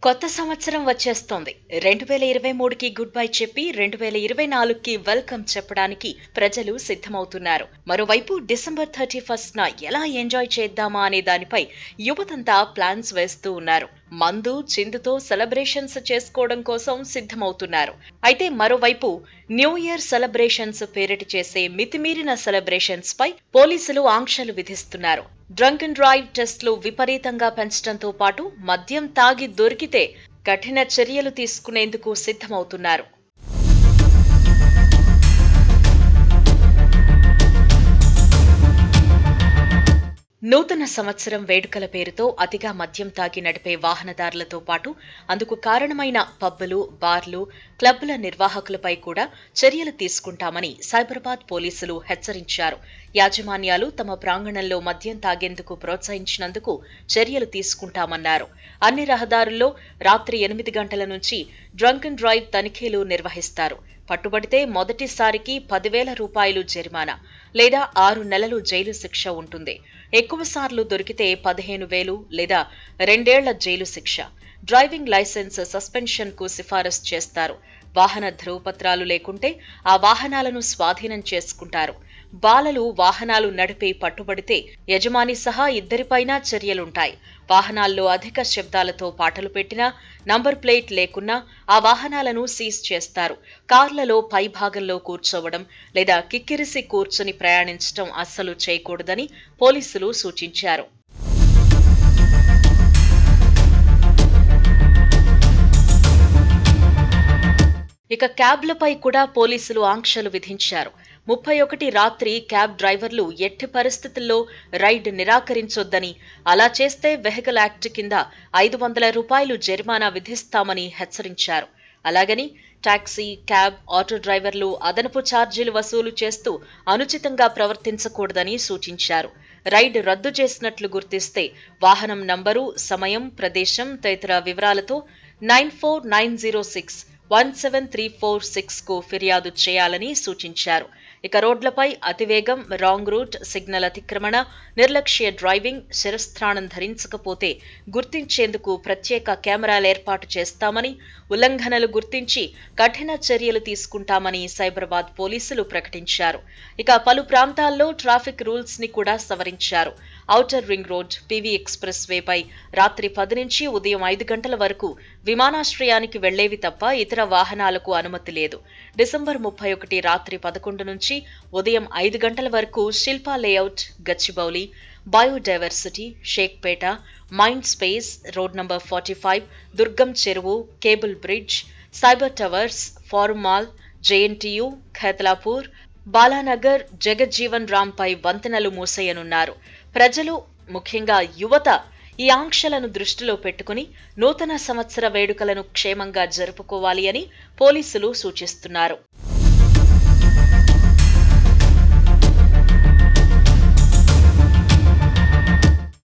కొత్త సంవత్సరం వచ్చేస్తోంది. 2023కి గుడ్ బై చెప్పి 2024కి వెల్కమ్ చెప్పడానికి ప్రజలు సిద్ధమవుతున్నారు. మరోవైపు డిసెంబర్ 31న ఎలా ఎంజాయ్ చేద్దామా అనే దానిపై యువతంతా ప్లాన్స్ వేస్తూ ఉన్నారు. మందు చిందుతో సెలబ్రేషన్స్ చేసుకోవడం కోసం సిద్ధమవుతున్నారు. అయితే మరోవైపు న్యూ ఇయర్ సెలబ్రేషన్స్ పేరిట చేసే మితిమీరిన సెలబ్రేషన్స్ పై పోలీసులు ఆంక్షలు విధిస్తున్నారు. డ్రంక్ అండ్ డ్రైవ్ టెస్టులు విపరీతంగా పెంచడంతో పాటు మద్యం తాగి దొరికితే కఠిన చర్యలు తీసుకునేందుకు సిద్ధమవుతున్నారు. నూతన సంవత్సరం వేడుకల పేరుతో అతిగా మద్యం తాగి నడిపే వాహనదారులతో పాటు అందుకు కారణమైన పబ్బులు, బార్లు, క్లబ్బుల నిర్వాహకులపై కూడా చర్యలు తీసుకుంటామని సైబరాబాద్ పోలీసులు హెచ్చరించారు. యాజమాన్యాలు తమ ప్రాంగణంలో మద్యం తాగేందుకు ప్రోత్సహించినందుకు చర్యలు తీసుకుంటామన్నారు. అన్ని రహదారుల్లో రాత్రి 8 గంటల నుంచి డ్రంక్ అండ్ డ్రైవ్ తనిఖీలు నిర్వహిస్తారు. పట్టుబడితే మొదటిసారికి 10,000 రూపాయలు జరిమానా లేదా 6 నెలలు జైలు శిక్ష ఉంటుంది. ఎక్కువసార్లు దొరికితే 15,000 లేదా 2 ఏళ్ల జైలు శిక్ష. డ్రైవింగ్ లైసెన్స్ సస్పెన్షన్ కు సిఫారసు చేస్తారు. వాహన ధృవపత్రాలు లేకుంటే ఆ వాహనాలను స్వాధీనం చేసుకుంటారు. బాలలు వాహనాలు నడిపి పట్టుబడితే యజమాని సహా ఇద్దరిపైనా చర్యలుంటాయి. వాహనాల్లో అధిక శబ్దాలతో పాటలు పెట్టినా, నంబర్ ప్లేట్ లేకున్నా ఆ వాహనాలను సీజ్ చేస్తారు. కార్లలో పై భాగంలో కూర్చోవడం లేదా కిక్కిరిసి కూర్చుని ప్రయాణించడం అస్సలు చేయకూడదని పోలీసులు సూచించారు. ఇక క్యాబ్లపై కూడా పోలీసులు ఆంక్షలు విధించారు. 31 రాత్రి క్యాబ్ డ్రైవర్లు ఎట్టి పరిస్థితుల్లో రైడ్ నిరాకరించొద్దని, అలా చేస్తే వెహికల్ యాక్ట్ కింద 500 రూపాయలు జరిమానా విధిస్తామని హెచ్చరించారు. అలాగని టాక్సీ, క్యాబ్, ఆటో డ్రైవర్లు అదనపు ఛార్జీలు వసూలు చేస్తూ అనుచితంగా ప్రవర్తించకూడదని సూచించారు. రైడ్ రద్దు చేసినట్లు గుర్తిస్తే వాహనం నంబరు, సమయం, ప్రదేశం తదితర వివరాలతో 9490617346కు ఫిర్యాదు చేయాలని సూచించారు. ఇక రోడ్లపై అతివేగం, రాంగ్ రూట్, సిగ్నల్ అతిక్రమణ, నిర్లక్ష్య డ్రైవింగ్, శిరస్త్రాణం ధరించకపోతే గుర్తించేందుకు ప్రత్యేక కెమెరాలు ఏర్పాటు చేస్తామని, ఉల్లంఘనలు గుర్తించి కఠిన చర్యలు తీసుకుంటామని సైబరాబాద్ పోలీసులు ప్రకటించారు. ఇక పలు ప్రాంతాల్లో ట్రాఫిక్ రూల్స్ ని కూడా సవరించారు. Outer ring road, PV express వేపై రాత్రి 10 నుంచి ఉదయం 5 గంటల వరకు విమానాశ్రయానికి వెళ్లేవి తప్ప ఇతర వాహనాలకు అనుమతి లేదు. డిసెంబర్ 31 రాత్రి 11 నుంచి ఉదయం 5 గంటల వరకు Shilpa layout, Gachibowli, biodiversity, Shaikpet, mind space, road number 45, Durgam Cheruvu, cable bridge, cyber towers, forum mall, JNTU, Khaitalapur, Balanagar, Jagjivan Ram పై వంతెనలు మూసేయనున్నారు. ప్రజలు, ముఖ్యంగా యువత ఈ ఆంక్షలను దృష్టిలో పెట్టుకుని నూతన సంవత్సర వేడుకలను క్షేమంగా జరుపుకోవాలి అని పోలీసులు సూచిస్తున్నారు.